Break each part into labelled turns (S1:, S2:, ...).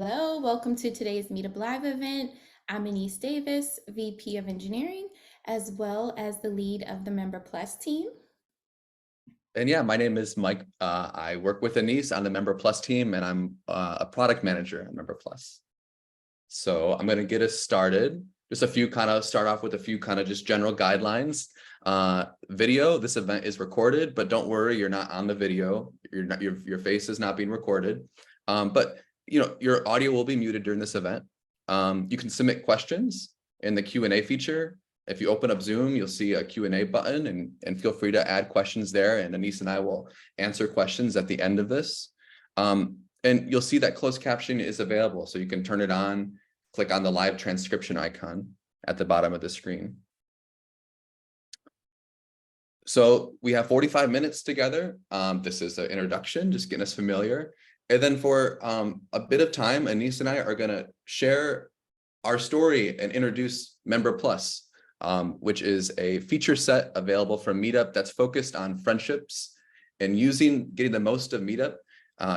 S1: Hello, welcome to today's Meetup Live event. I'm Annyce Davis, VP of Engineering, as well as the lead of the Member Plus team.
S2: And yeah, my name is Mike. I work with Annyce on the Member Plus team, and I'm a product manager at Member Plus. So I'm going to get us started. Just start off with a few kind of just general guidelines. Video, this event is recorded, but don't worry, you're not on the video. Your face is not being recorded. But your audio will be muted during this event. You can submit questions in the Q&A feature. If you open up Zoom, you'll see a Q&A button, and feel free to add questions there, and Annyce and I will answer questions at the end of this. And you'll see that closed captioning is available, so you can turn it on, click on the live transcription icon at the bottom of the screen. So we have 45 minutes together. This is an introduction, just getting us familiar. And then for a bit of time, Annyce and I are going to share our story and introduce Member Plus, which is a feature set available from Meetup that's focused on friendships and getting the most of Meetup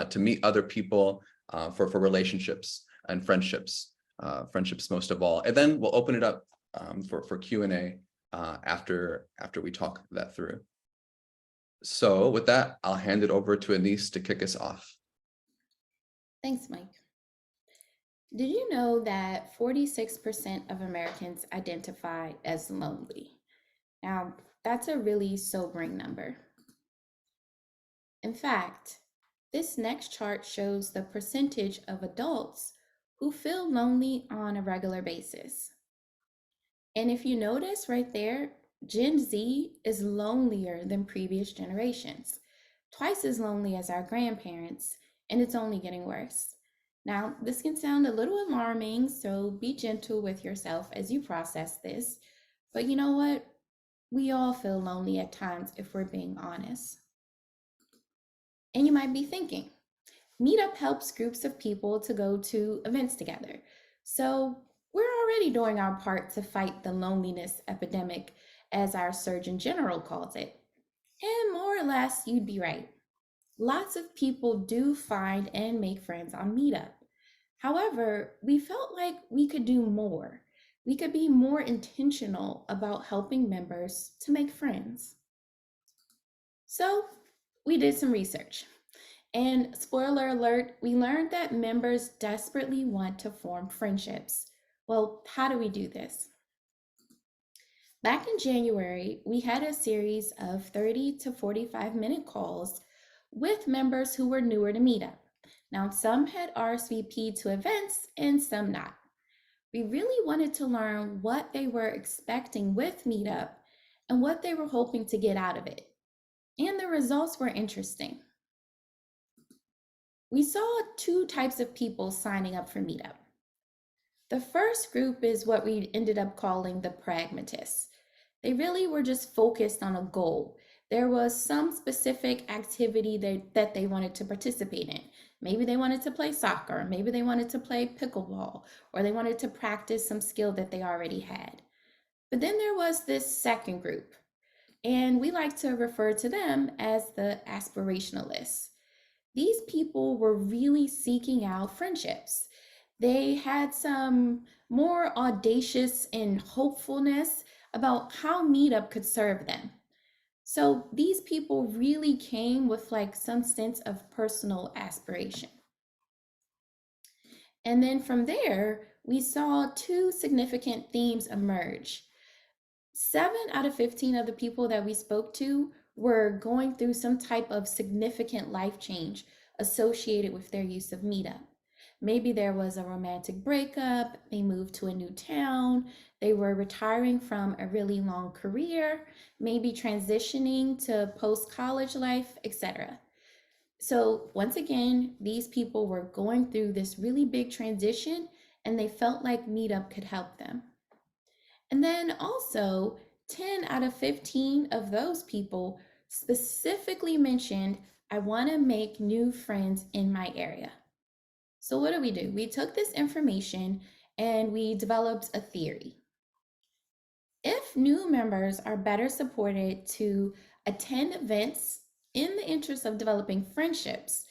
S2: to meet other people for relationships and friendships, friendships most of all. And then we'll open it up for Q&A after we talk that through. So with that, I'll hand it over to Annyce to kick us off.
S1: Thanks, Mike. Did you know that 46% of Americans identify as lonely? Now, that's a really sobering number. In fact, this next chart shows the percentage of adults who feel lonely on a regular basis. And if you notice right there, Gen Z is lonelier than previous generations, twice as lonely as our grandparents, and it's only getting worse. Now, this can sound a little alarming, so be gentle with yourself as you process this. But you know what? We all feel lonely at times if we're being honest. And you might be thinking, Meetup helps groups of people to go to events together. So we're already doing our part to fight the loneliness epidemic, as our Surgeon General calls it. And more or less, you'd be right. Lots of people do find and make friends on Meetup. However, we felt like we could do more. We could be more intentional about helping members to make friends. So we did some research. And spoiler alert, we learned that members desperately want to form friendships. Well, how do we do this? Back in January, we had a series of 30 to 45-minute calls with members who were newer to Meetup. Now, some had RSVP'd to events and some not. We really wanted to learn what they were expecting with Meetup and what they were hoping to get out of it. And the results were interesting. We saw two types of people signing up for Meetup. The first group is what we ended up calling the pragmatists. They really were just focused on a goal. There was some specific activity that they wanted to participate in. Maybe they wanted to play soccer, maybe they wanted to play pickleball, or they wanted to practice some skill that they already had. But then there was this second group, and we like to refer to them as the aspirationalists. These people were really seeking out friendships. They had some more audacious and hopefulness about how Meetup could serve them. So these people really came with like some sense of personal aspiration. And then from there, we saw two significant themes emerge. 7 out of 15 of the people that we spoke to were going through some type of significant life change associated with their use of Meetup. Maybe there was a romantic breakup, they moved to a new town, they were retiring from a really long career, maybe transitioning to post-college life, etc. So once again, these people were going through this really big transition and they felt like Meetup could help them. And then also, 10 out of 15 of those people specifically mentioned, I want to make new friends in my area. So what do? We took this information and we developed a theory. If new members are better supported to attend events in the interest of developing friendships,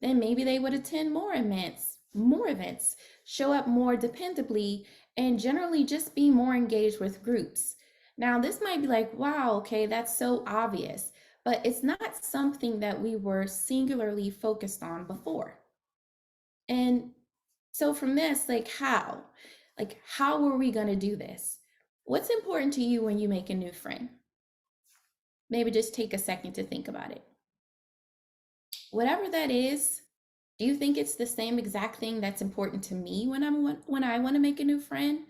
S1: then maybe they would attend more events more events, show up more dependably, and generally just be more engaged with groups. Now, this might be like, wow, okay, that's so obvious, but it's not something that we were singularly focused on before. And so, from this, like, how? Like, how are we going to do this? What's important to you when you make a new friend? Maybe just take a second to think about it. Whatever that is, do you think it's the same exact thing that's important to me when I want to make a new friend,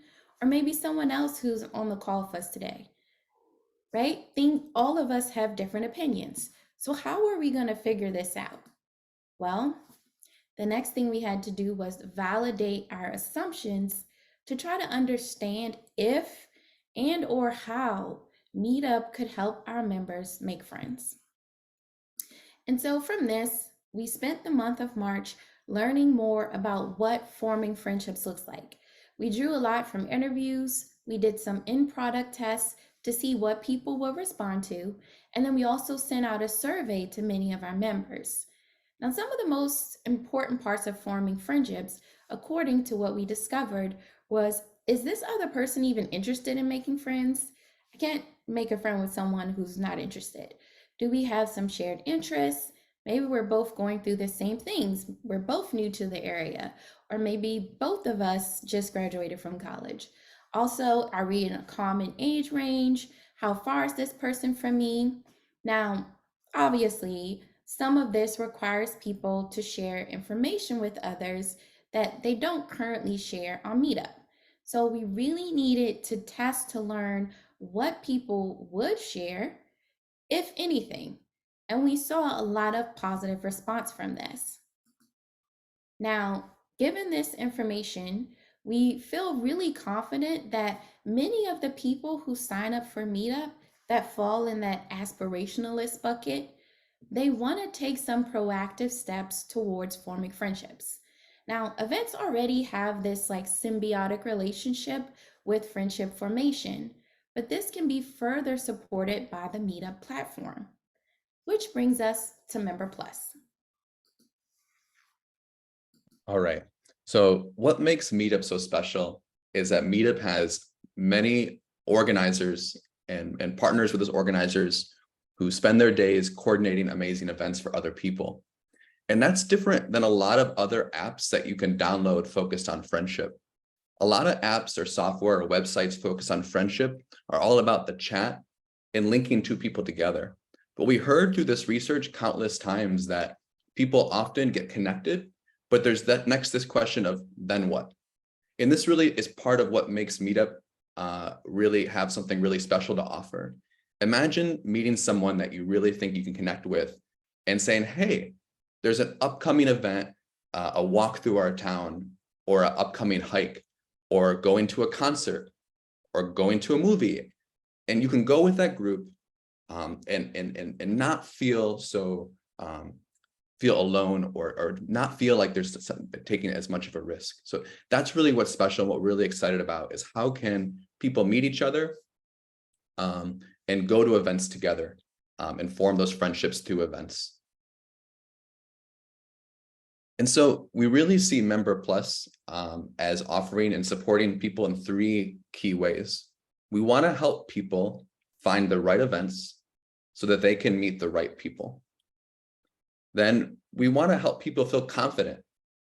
S1: or maybe someone else who's on the call with us today? Right? Think all of us have different opinions. So how are we going to figure this out? Well, the next thing we had to do was validate our assumptions to try to understand if and or how Meetup could help our members make friends. And so from this, we spent the month of March learning more about what forming friendships looks like. We drew a lot from interviews, we did some in-product tests to see what people will respond to, and then we also sent out a survey to many of our members. Now, some of the most important parts of forming friendships, according to what we discovered, was, is this other person even interested in making friends? I can't make a friend with someone who's not interested. Do we have some shared interests? Maybe we're both going through the same things. We're both new to the area, or maybe both of us just graduated from college. Also, are we in a common age range? How far is this person from me? Now, obviously, some of this requires people to share information with others that they don't currently share on Meetup. So we really needed to test to learn what people would share, if anything. And we saw a lot of positive response from this. Now, given this information, we feel really confident that many of the people who sign up for Meetup that fall in that aspirationalist bucket, they want to take some proactive steps towards forming friendships. Now, events already have this like symbiotic relationship with friendship formation, but this can be further supported by the Meetup platform, which brings us to Member Plus.
S2: All right. So what makes Meetup so special is that Meetup has many organizers and partners with those organizers who spend their days coordinating amazing events for other people. And that's different than a lot of other apps that you can download focused on friendship. A lot of apps or software or websites focused on friendship are all about the chat and linking two people together. But we heard through this research countless times that people often get connected, but there's this question of then what? And this really is part of what makes Meetup really have something really special to offer. Imagine meeting someone that you really think you can connect with and saying, hey, there's an upcoming event, a walk through our town, or an upcoming hike, or going to a concert, or going to a movie. And you can go with that group and not feel so feel alone or not feel like there's taking as much of a risk. So that's really what's special. What we're really excited about is how can people meet each other and go to events together and form those friendships through events. And so we really see Member Plus as offering and supporting people in three key ways. We want to help people find the right events so that they can meet the right people. Then we want to help people feel confident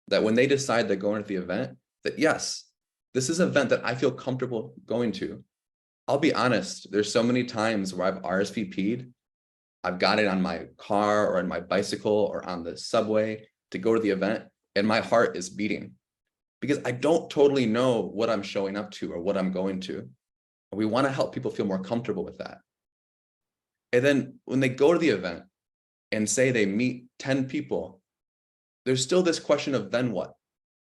S2: that when they decide they're going to the event, that yes, this is an event that I feel comfortable going to. I'll be honest, there's so many times where I've RSVP'd, I've got it on my car or on my bicycle or on the subway to go to the event, and my heart is beating because I don't totally know what I'm showing up to or what I'm going to. We want to help people feel more comfortable with that. And then when they go to the event and say they meet 10 people, there's still this question of then what?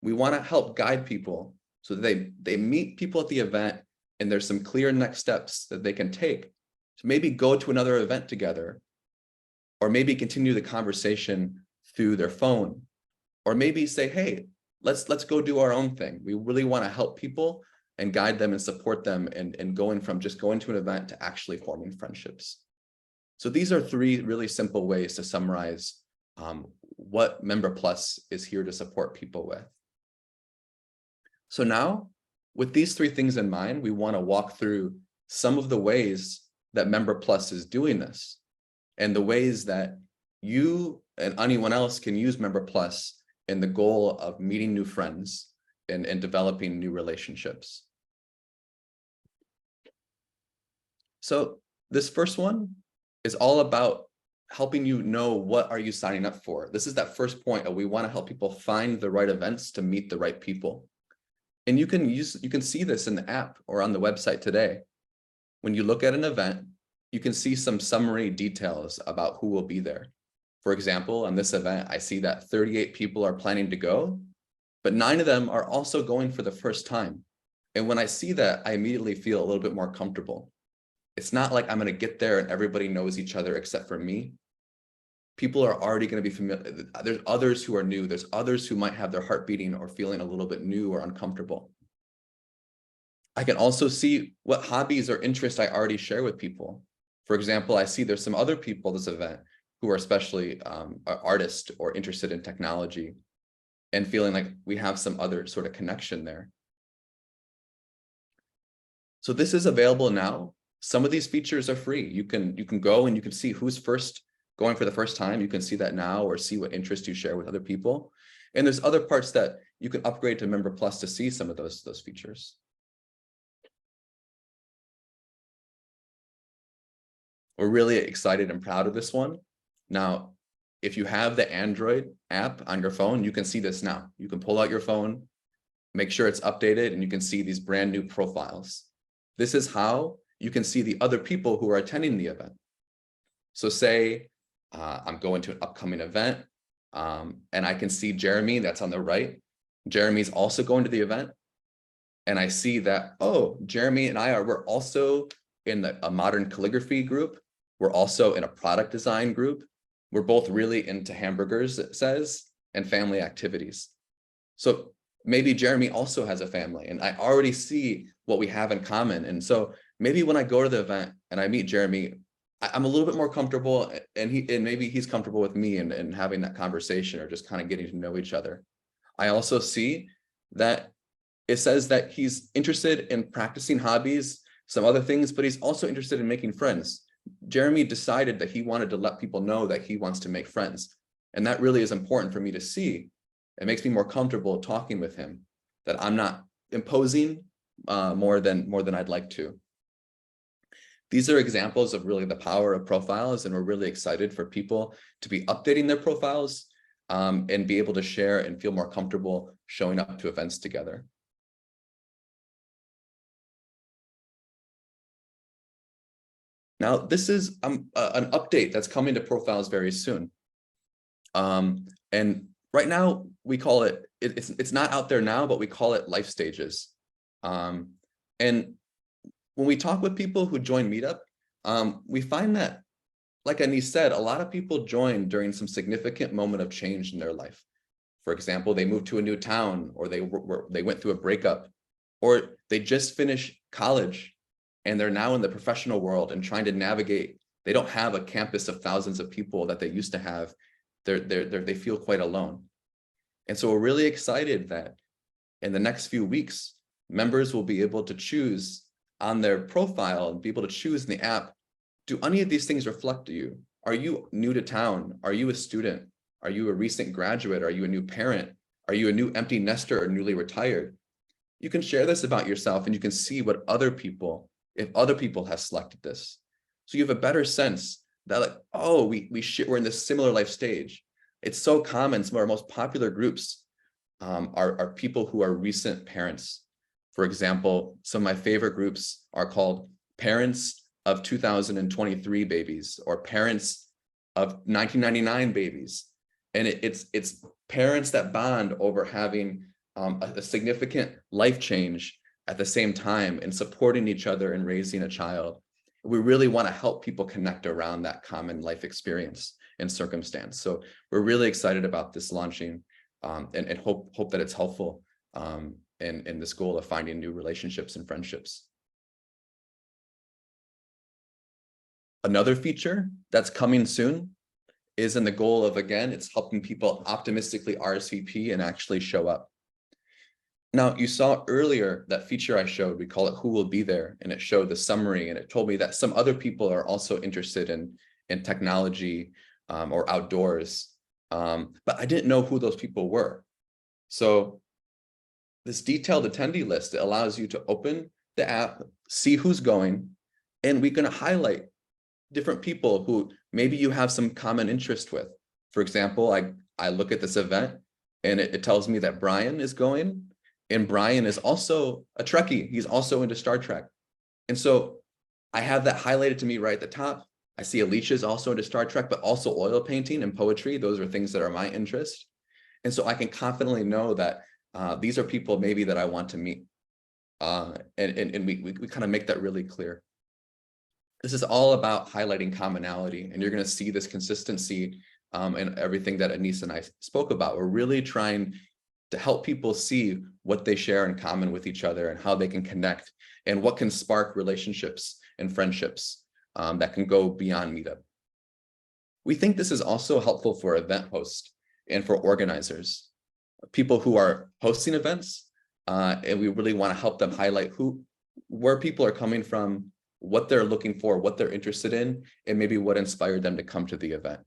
S2: We want to help guide people so that they meet people at the event and there's some clear next steps that they can take to maybe go to another event together, or maybe continue the conversation through their phone, or maybe say, hey, let's go do our own thing. We really want to help people and guide them and support them and going from just going to an event to actually forming friendships. So these are three really simple ways to summarize what Member Plus is here to support people with. So now, with these three things in mind, we want to walk through some of the ways that Member Plus is doing this, and the ways that you and anyone else can use Member Plus in the goal of meeting new friends and developing new relationships. So this first one is all about helping you know what are you signing up for. This is that first point of we want to help people find the right events to meet the right people. And you can see this in the app or on the website today. When you look at an event, you can see some summary details about who will be there. For example, on this event, I see that 38 people are planning to go, but 9 of them are also going for the first time. And when I see that, I immediately feel a little bit more comfortable. It's not like I'm going to get there and everybody knows each other except for me. People are already going to be familiar. There's others who are new. There's others who might have their heart beating or feeling a little bit new or uncomfortable. I can also see what hobbies or interests I already share with people. For example, I see there's some other people at this event who are especially artists or interested in technology, and feeling like we have some other sort of connection there. So this is available now. Some of these features are free. You can go and you can see who's going for the first time. You can see that now, or see what interests you share with other people. And there's other parts that you can upgrade to Member Plus to see some of those features. We're really excited and proud of this one. Now, if you have the Android app on your phone, you can see this now. You can pull out your phone, make sure it's updated, and you can see these brand new profiles. This is how you can see the other people who are attending the event. So say I'm going to an upcoming event, and I can see Jeremy, that's on the right. Jeremy's also going to the event. And I see that, oh, Jeremy and we're also in a modern calligraphy group. We're also in a product design group. We're both really into hamburgers, it says, and family activities. So maybe Jeremy also has a family, and I already see what we have in common. And so maybe when I go to the event and I meet Jeremy, I'm a little bit more comfortable, and maybe he's comfortable with me and having that conversation, or just kind of getting to know each other. I also see that it says that he's interested in practicing hobbies, some other things, but he's also interested in making friends. Jeremy decided that he wanted to let people know that he wants to make friends. And that really is important for me to see. It makes me more comfortable talking with him, that I'm not imposing more than I'd like to. These are examples of really the power of profiles, and we're really excited for people to be updating their profiles and be able to share and feel more comfortable showing up to events together. Now, this is an update that's coming to profiles very soon. And right now, we call it's not out there now, but we call it life stages. And when we talk with people who join Meetup, we find that, like Annyce said, a lot of people join during some significant moment of change in their life. For example, they moved to a new town, or they went through a breakup, or they just finished college and they're now in the professional world and trying to navigate. They don't have a campus of thousands of people that they used to have. They feel quite alone. And so we're really excited that in the next few weeks, members will be able to choose on their profile and be able to choose in the app, do any of these things reflect you? Are you new to town? Are you a student? Are you a recent graduate? Are you a new parent? Are you a new empty nester or newly retired? You can share this about yourself, and you can see what if other people have selected this. So you have a better sense that, like, oh, we're in this similar life stage. It's so common. Some of our most popular groups are people who are recent parents. For example, some of my favorite groups are called Parents of 2023 Babies, or Parents of 1999 Babies. And it's parents that bond over having a significant life change at the same time, and supporting each other and raising a child. We really want to help people connect around that common life experience and circumstance. So we're really excited about this launching, and hope that it's helpful in this goal of finding new relationships and friendships. Another feature that's coming soon is in the goal of, again, it's helping people optimistically RSVP and actually show up. Now, you saw earlier that feature I showed, we call it Who Will Be There, and it showed the summary, and it told me that some other people are also interested in technology or outdoors, but I didn't know who those people were. So this detailed attendee list, it allows you to open the app, see who's going, and we can highlight different people who maybe you have some common interest with. For example, I look at this event and it tells me that Brian is going, and Brian is also a Trekkie. He's also into Star Trek. And so I have that highlighted to me right at the top. I see Alicia is also into Star Trek, but also oil painting and poetry. Those are things that are my interest. And so I can confidently know that these are people maybe that I want to meet. And we kind of make that really clear. This is all about highlighting commonality, and you're going to see this consistency in everything that Annyce and I spoke about. We're really trying to help people see what they share in common with each other and how they can connect and what can spark relationships and friendships that can go beyond Meetup. We think this is also helpful for event hosts and for organizers, people who are hosting events, and we really want to help them highlight where people are coming from, what they're looking for, what they're interested in, and maybe what inspired them to come to the event.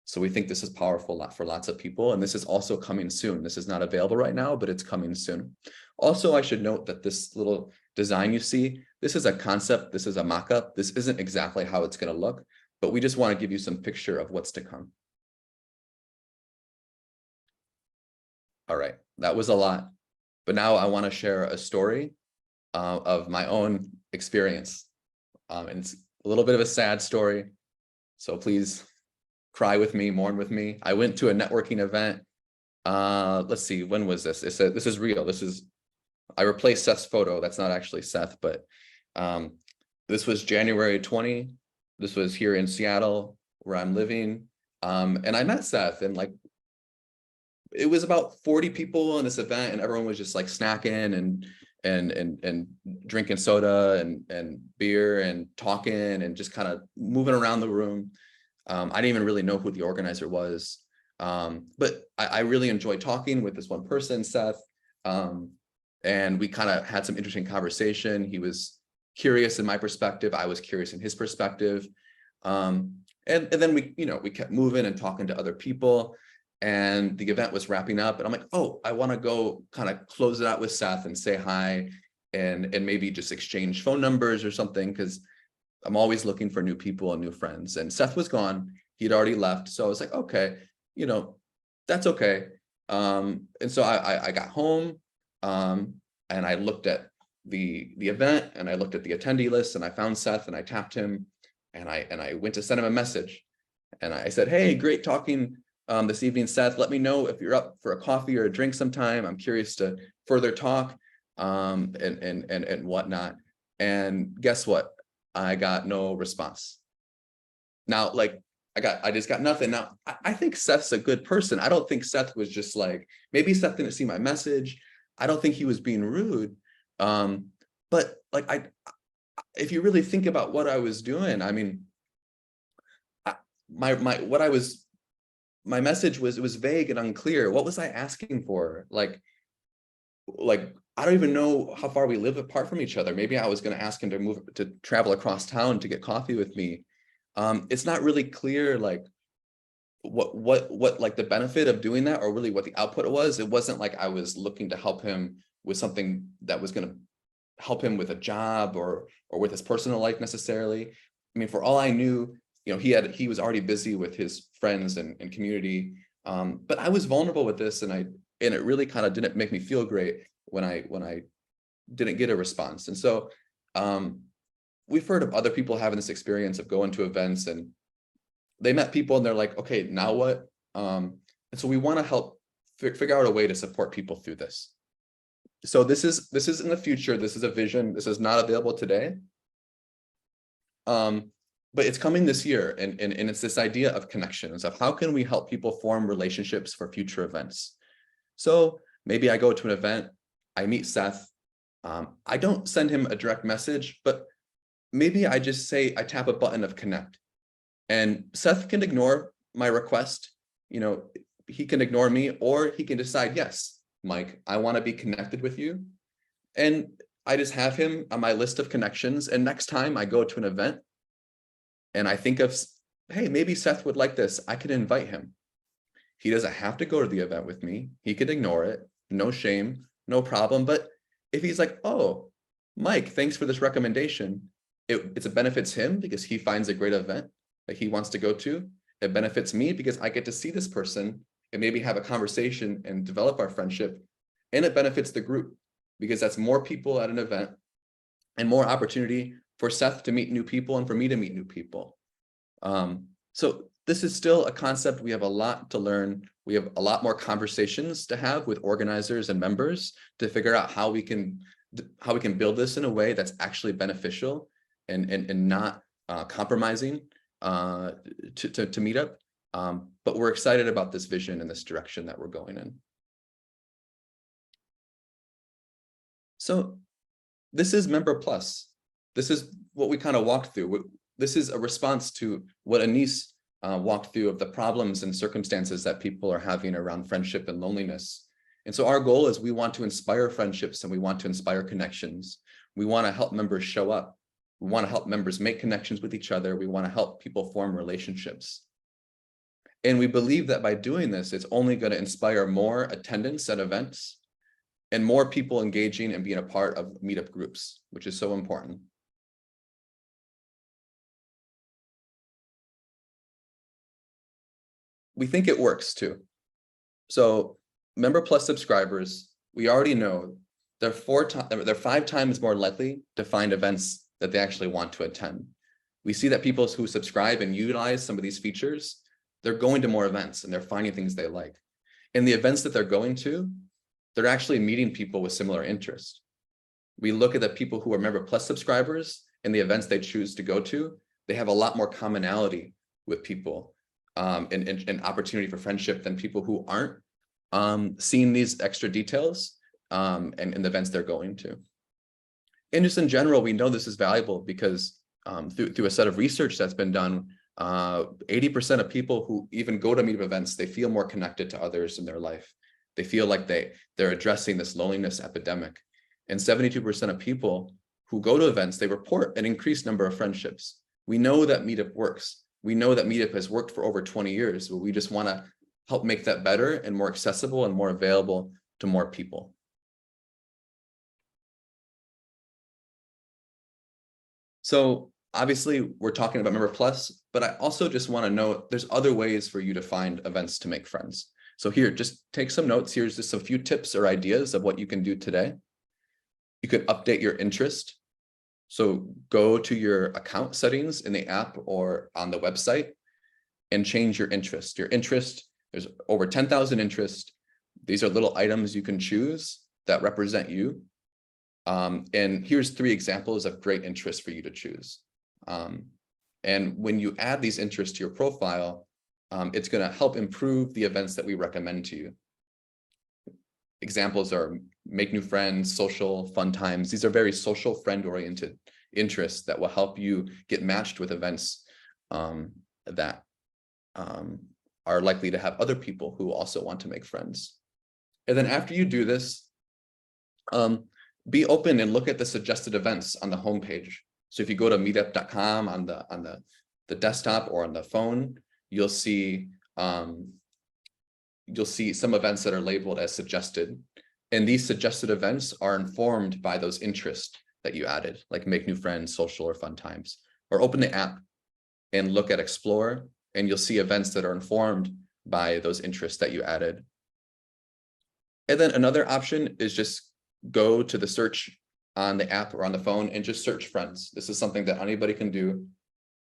S2: So we think this is powerful for lots of people, and this is also coming soon. This is not available right now, but it's coming soon. Also, I should note that this little design you see, this is a concept, this is a mock-up. This isn't exactly how it's going to look, but we just want to give you some picture of what's to come. All right, that was a lot, but now I want to share a story of my own experience. And it's a little bit of a sad story, so please cry with me, mourn with me. I went to a networking event. Let's see, when was this? This is real. I replaced Seth's photo. That's not actually Seth, but this was January 20. This was here in Seattle, where I'm living. And I met Seth, and it was about 40 people in this event, and everyone was just like snacking and drinking soda and beer and talking and just kind of moving around the room. I didn't even really know who the organizer was, but I really enjoyed talking with this one person, Seth, and we kind of had some interesting conversation. He was curious in my perspective, I was curious in his perspective, and then we kept moving and talking to other people. And the event was wrapping up, and I'm like, oh, I want to go kind of close it out with Seth and say hi and maybe just exchange phone numbers or something, because I'm always looking for new people and new friends. And Seth was gone. He'd already left. So I was like, okay, that's okay. And so I got home and I looked at the event, and I looked at the attendee list, and I found Seth, and I tapped him, and I went to send him a message. And I said, hey, great talking this evening, Seth. Let me know if you're up for a coffee or a drink sometime. I'm curious to further talk and whatnot. And guess what? I got no response. Now, I just got nothing. Now, I think Seth's a good person. I don't think Seth was just maybe Seth didn't see my message. I don't think he was being rude. But if you really think about what I was doing, I mean, my message was vague and unclear. What was I asking for? I don't even know how far we live apart from each other. Maybe I was going to ask him to travel across town to get coffee with me. It's not really clear what the benefit of doing that, or really what the output was. It wasn't like I was looking to help him with something that was going to help him with a job or with his personal life necessarily. I mean, for all I knew, he was already busy with his friends and community. But I was vulnerable with this, and it really kind of didn't make me feel great when I didn't get a response. And so we've heard of other people having this experience of going to events, and they met people and they're like, okay, now what? And so we want to help figure out a way to support people through this. So this is in the future. This is a vision. This is not available today. But it's coming this year, and it's this idea of connections, of how can we help people form relationships for future events. So maybe I go to an event, I meet Seth. I don't send him a direct message, but maybe I just say, I tap a button of connect. And Seth can ignore my request. He can ignore me, or he can decide, yes, Mike, I want to be connected with you. And I just have him on my list of connections. And next time I go to an event and I think of, hey, maybe Seth would like this, I can invite him. He doesn't have to go to the event with me. He could ignore it. No shame, no problem. But if he's like, oh, Mike, thanks for this recommendation, it benefits him because he finds a great event that he wants to go to. It benefits me because I get to see this person and maybe have a conversation and develop our friendship. And it benefits the group because that's more people at an event and more opportunity for Seth to meet new people and for me to meet new people. So this is still a concept. We have a lot to learn. We have a lot more conversations to have with organizers and members to figure out how we can build this in a way that's actually beneficial and not compromising to Meetup. But we're excited about this vision and this direction that we're going in. So this is Member Plus. This is what we kind of walked through. This is a response to what Annyce walked through of the problems and circumstances that people are having around friendship and loneliness. And so our goal is we want to inspire friendships and we want to inspire connections. We want to help members show up. We want to help members make connections with each other. We want to help people form relationships. And we believe that by doing this, it's only going to inspire more attendance at events and more people engaging and being a part of meetup groups, which is so important. We think it works too. So Member Plus subscribers, we already know they're 5 times more likely to find events that they actually want to attend. We see that people who subscribe and utilize some of these features, they're going to more events and they're finding things they like. And the events that they're going to, they're actually meeting people with similar interests. We look at the people who are Member Plus subscribers and the events they choose to go to, they have a lot more commonality with people and opportunity for friendship than people who aren't seeing these extra details and the events they're going to. And just in general, we know this is valuable because through a set of research that's been done, 80% of people who even go to meetup events, they feel more connected to others in their life. They feel like they're addressing this loneliness epidemic. And 72% of people who go to events, they report an increased number of friendships. We know that Meetup works. We know that Meetup has worked for over 20 years, but we just want to help make that better and more accessible and more available to more people. So obviously we're talking about Member Plus, but I also just want to note there's other ways for you to find events to make friends. So here, just take some notes. Here's just a few tips or ideas of what you can do today. You could update your interest. So go to your account settings in the app or on the website and change your interest. Your interest, there's over 10,000 interests. These are little items you can choose that represent you. And here's 3 examples of great interests for you to choose. And when you add these interests to your profile, it's going to help improve the events that we recommend to you. Examples are make new friends, social, fun times. These are very social, friend-oriented interests that will help you get matched with events that are likely to have other people who also want to make friends. And then after you do this, be open and look at the suggested events on the homepage. So if you go to meetup.com on the desktop or on the phone, you'll see some events that are labeled as suggested. And these suggested events are informed by those interests that you added, like make new friends, social, or fun times. Or open the app and look at Explore, and you'll see events that are informed by those interests that you added. And then another option is just go to the search on the app or on the phone and just search friends. This is something that anybody can do.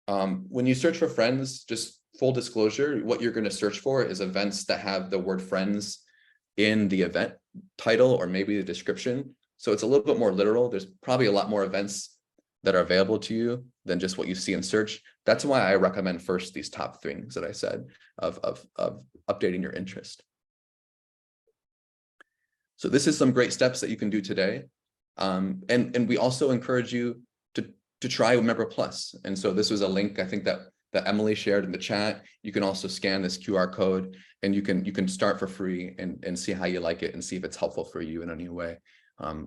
S2: When you search for friends, just full disclosure, what you're going to search for is events that have the word friends in the event title or maybe the description. So it's a little bit more literal. There's probably a lot more events that are available to you than just what you see in search. That's why I recommend first these top things that I said of updating your interest. So this is some great steps that you can do today. And we also encourage you to try Member Plus. And so this was a link I think that that Emily shared in the chat. You can also scan this QR code, and you can start for free and see how you like it and see if it's helpful for you in any way.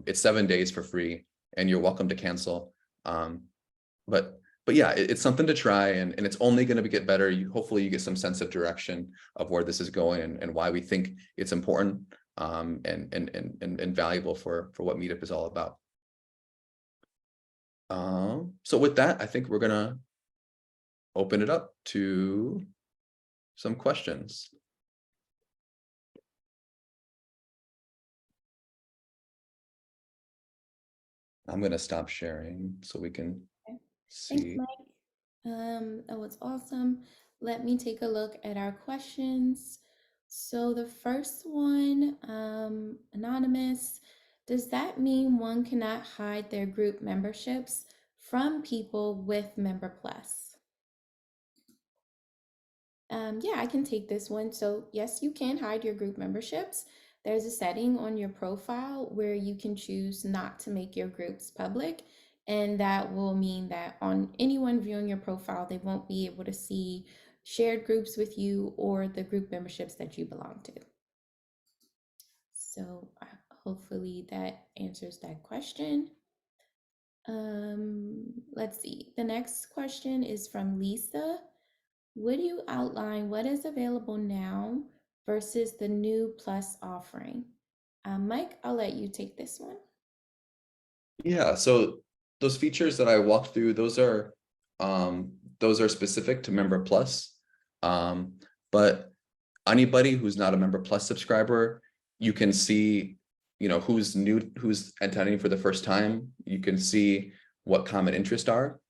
S2: It's 7 days for free, and you're welcome to cancel. But yeah, it's something to try, and it's only going to get better. Hopefully you get some sense of direction of where this is going and why we think it's important and valuable for what Meetup is all about. So with that, I think we're gonna open it up to some questions. I'm gonna stop sharing so we can
S1: Okay. Thanks,
S2: see.
S1: Mike. That was awesome. Let me take a look at our questions. So the first one, anonymous, does that mean one cannot hide their group memberships from people with Member Plus? Yeah, I can take this one. So yes, you can hide your group memberships. There's a setting on your profile where you can choose not to make your groups public. And that will mean that on anyone viewing your profile, they won't be able to see shared groups with you or the group memberships that you belong to. So hopefully that answers that question. Let's see. The next question is from Lisa. Would you outline what is available now versus the new Plus offering? Mike, I'll let you take this one.
S2: Yeah, so those features that I walked through, those are specific to Member Plus. But anybody who's not a Member Plus subscriber, you can see, who's new, who's attending for the first time. You can see what common interests are.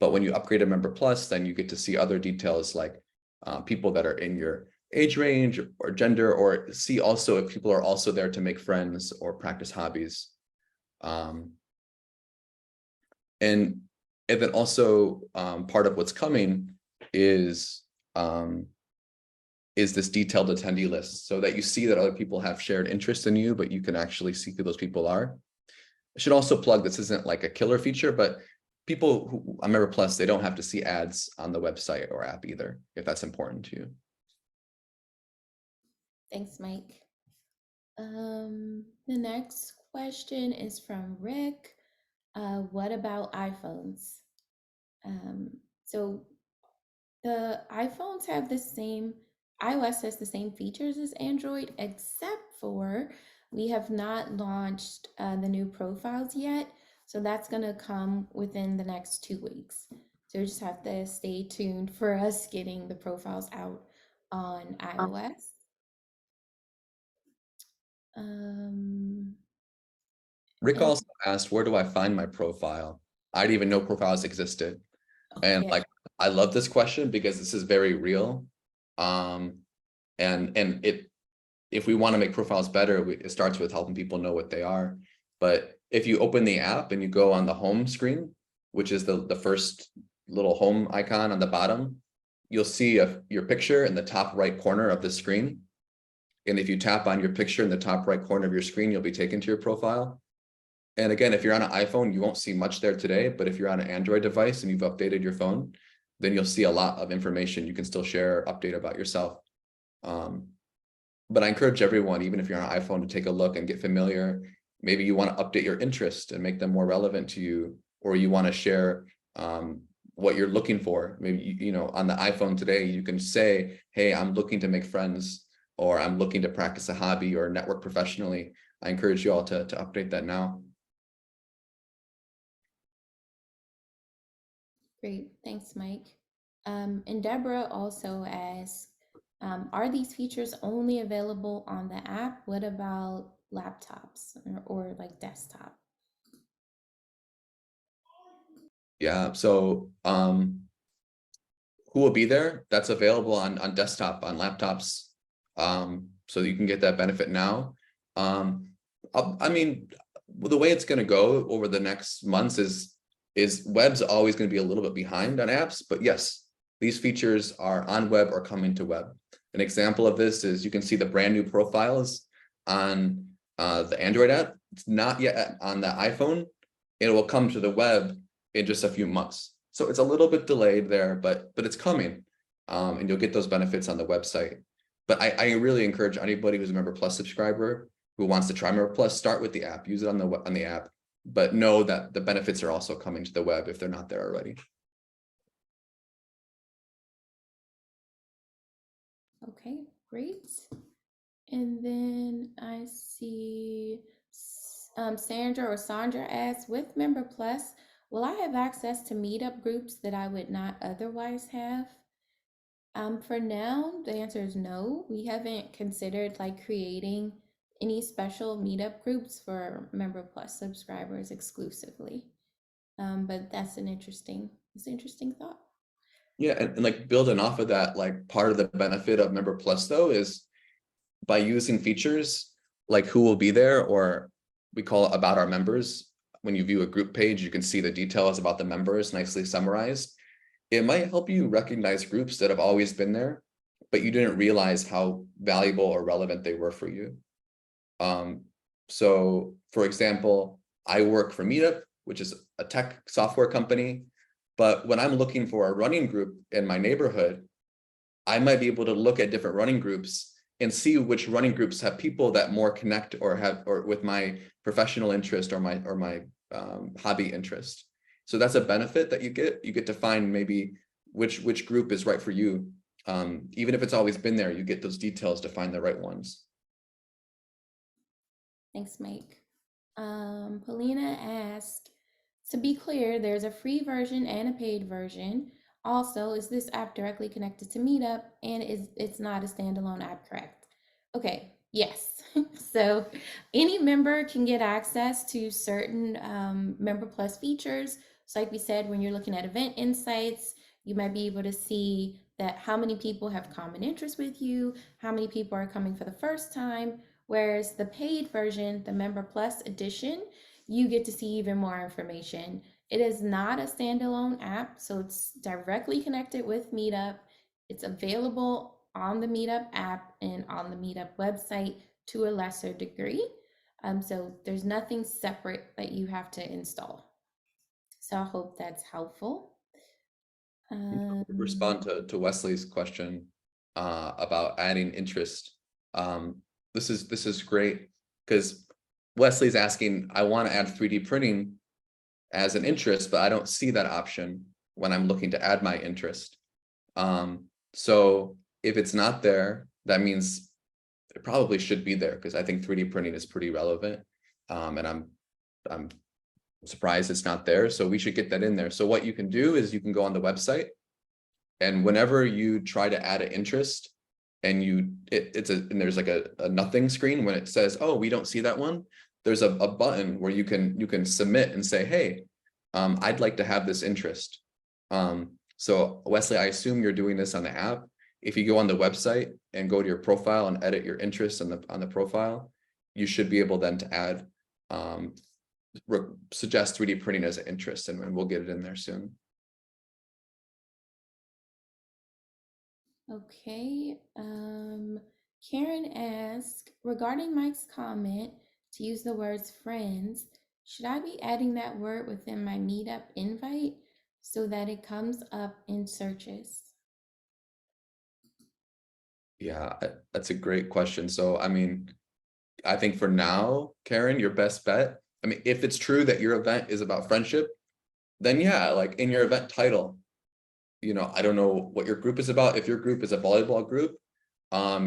S2: But when you upgrade a Member Plus, then you get to see other details like people that are in your age range or gender, or see also if people are also there to make friends or practice hobbies. And then also part of what's coming is this detailed attendee list, so that you see that other people have shared interest in you, but you can actually see who those people are. I should also plug, this isn't like a killer feature, but people who are Member Plus, they don't have to see ads on the website or app either, if that's important to you.
S1: Thanks, Mike. The next question is from Rick. What about iPhones? So the iPhones have the same, iOS has the same features as Android, except for we have not launched the new profiles yet. So that's going to come within the next 2 weeks. So you just have to stay tuned for us getting the profiles out on iOS.
S2: Rick
S1: And
S2: also asked, where do I find my profile? I didn't even know profiles existed. And
S1: yeah,
S2: like, I love this question because this is very real. And if we want to make profiles better, it starts with helping people know what they are. But if you open the app and you go on the home screen, which is the first little home icon on the bottom, you'll see your picture in the top right corner of the screen. And if you tap on your picture in the top right corner of your screen, you'll be taken to your profile. And again, if you're on an iPhone, you won't see much there today, but if you're on an Android device and you've updated your phone, then you'll see a lot of information. You can still share, update about yourself. But I encourage everyone, even if you're on an iPhone, to take a look and get familiar. Maybe you want to update your interest and make them more relevant to you, or you want to share what you're looking for. Maybe, on the iPhone today, you can say, hey, I'm looking to make friends, or I'm looking to practice a hobby or network professionally. I encourage you all to update that now.
S1: great. Thanks, Mike. And Deborah also asked, are these features only available on the app? What about laptops or like desktop?
S2: Yeah, so who will be there? That's available on desktop, on laptops, so you can get that benefit now. I mean, the way it's going to go over the next months is web's always going to be a little bit behind on apps, but yes, these features are on web or coming to web. An example of this is you can see the brand new profiles on the Android app. It's not yet on the iPhone. It will come to the web in just a few months. So it's a little bit delayed there, but it's coming. And you'll get those benefits on the website. But I really encourage anybody who's a Member Plus subscriber who wants to try Member Plus, start with the app, use it on the app, but know that the benefits are also coming to the web if they're not there already.
S1: Okay, great. And then I see Sandra or Sandra asks, with Member Plus, will I have access to meetup groups that I would not otherwise have? For now, the answer is no. We haven't considered like creating any special meetup groups for Member Plus subscribers exclusively. But it's an interesting thought.
S2: Yeah, and like building off of that, like part of the benefit of Member Plus though is by using features like who will be there, or we call it about our members. When you view a group page, you can see the details about the members nicely summarized. It might help you recognize groups that have always been there, but you didn't realize how valuable or relevant they were for you. So for example, I work for Meetup, which is a tech software company. But when I'm looking for a running group in my neighborhood, I might be able to look at different running groups and see which running groups have people that more connect or with my professional interest or my hobby interest. So that's a benefit that you get. You get to find maybe which group is right for you. Even if it's always been there, you get those details to find the right ones.
S1: Thanks, Mike. Polina asked, to be clear, there's a free version and a paid version. Also, is this app directly connected to Meetup, and it's not a standalone app, correct? Okay, yes. So any member can get access to certain Member Plus features. So like we said, when you're looking at event insights, you might be able to see that how many people have common interests with you, how many people are coming for the first time, whereas the paid version, the Member Plus edition, you get to see even more information. It is not a standalone app, so it's directly connected with Meetup. It's available on the Meetup app and on the Meetup website to a lesser degree. So there's nothing separate that you have to install. So I hope that's helpful.
S2: Respond to Wesley's question about adding interest. This is great because Wesley's asking, I want to add 3D printing as an interest, but I don't see that option when I'm looking to add my interest. So if it's not there, that means it probably should be there, because I think 3D printing is pretty relevant. And I'm surprised it's not there. So we should get that in there. So what you can do is you can go on the website, and whenever you try to add an interest and there's like a nothing screen when it says, oh, we don't see that one, there's a button where you can submit and say, hey, I'd like to have this interest. So Wesley, I assume you're doing this on the app. If you go on the website and go to your profile and edit your interest on the profile, you should be able then to add suggest 3D printing as an interest, and we'll get it in there soon.
S1: Okay. Karen asked, regarding Mike's comment to use the words friends, should I be adding that word within my Meetup invite so that it comes up in searches?
S2: Yeah, that's a great question. So, I mean, I think for now, Karen, your best bet, I mean, if it's true that your event is about friendship, then yeah, like in your event title, I don't know what your group is about. If your group is a volleyball group,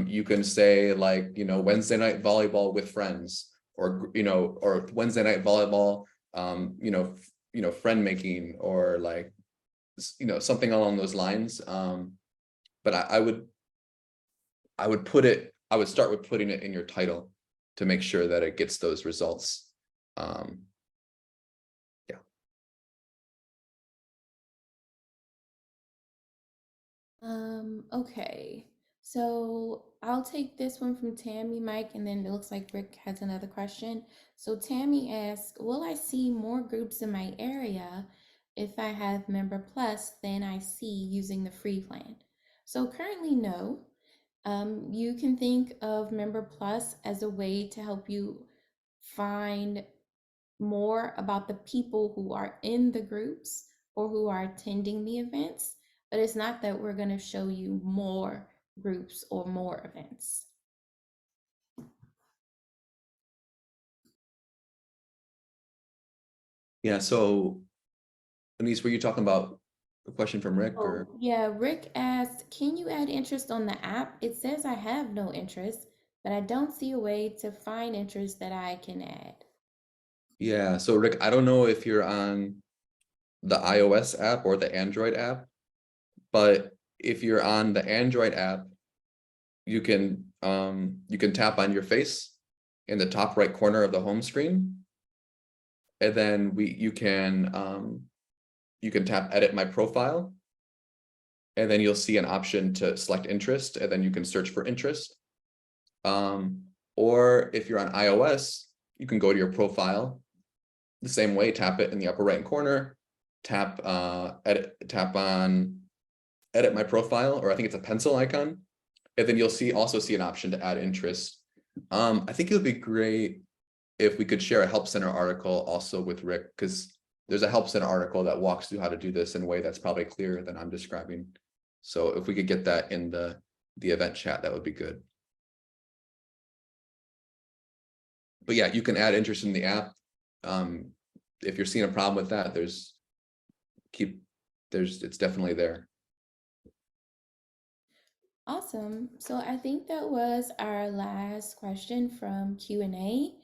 S2: you can say like, Wednesday night volleyball with friends, or, or Wednesday night volleyball, friend making, or like, something along those lines. But I would start with putting it in your title to make sure that it gets those results. Yeah.
S1: Okay. So I'll take this one from Tammy, Mike, and then it looks like Rick has another question. So Tammy asks, will I see more groups in my area if I have Member Plus than I see using the free plan? So currently, no. You can think of Member Plus as a way to help you find more about the people who are in the groups or who are attending the events, but it's not that we're going to show you more groups or more events.
S2: Yeah, so Annyce, were you talking about a question from Rick or?
S1: Oh, yeah, Rick asked, can you add interest on the app? It says I have no interest, but I don't see a way to find interest that I can add.
S2: Yeah, so Rick, I don't know if you're on the iOS app or the Android app, but if you're on the Android app, you can tap on your face in the top right corner of the home screen, and then you can tap edit my profile, and then you'll see an option to select interest, and then you can search for interest. Or if you're on iOS, you can go to your profile the same way, tap it in the upper right corner, tap on edit my profile, or I think it's a pencil icon, and then you'll also see an option to add interest. I think it would be great if we could share a Help Center article also with Rick, because there's a Help Center article that walks through how to do this in a way that's probably clearer than I'm describing. So if we could get that in the event chat, that would be good. But yeah, you can add interest in the app. If you're seeing a problem with that, it's definitely there.
S1: Awesome. So I think that was our last question from Q&A.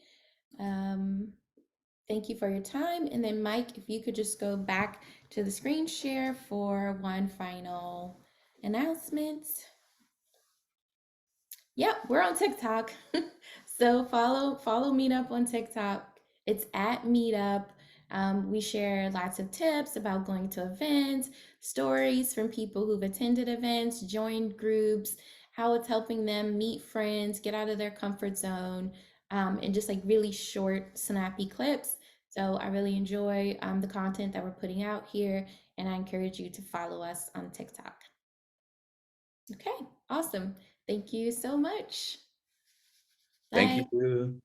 S1: Thank you for your time. And then Mike, if you could just go back to the screen share for one final announcement. Yep, we're on TikTok. So follow Meetup on TikTok. It's at Meetup. We share lots of tips about going to events, stories from people who've attended events, joined groups, how it's helping them meet friends, get out of their comfort zone, and just like really short, snappy clips. So I really enjoy the content that we're putting out here, and I encourage you to follow us on TikTok. Okay, awesome. Thank you so much.
S2: Thank
S1: Bye.
S2: you.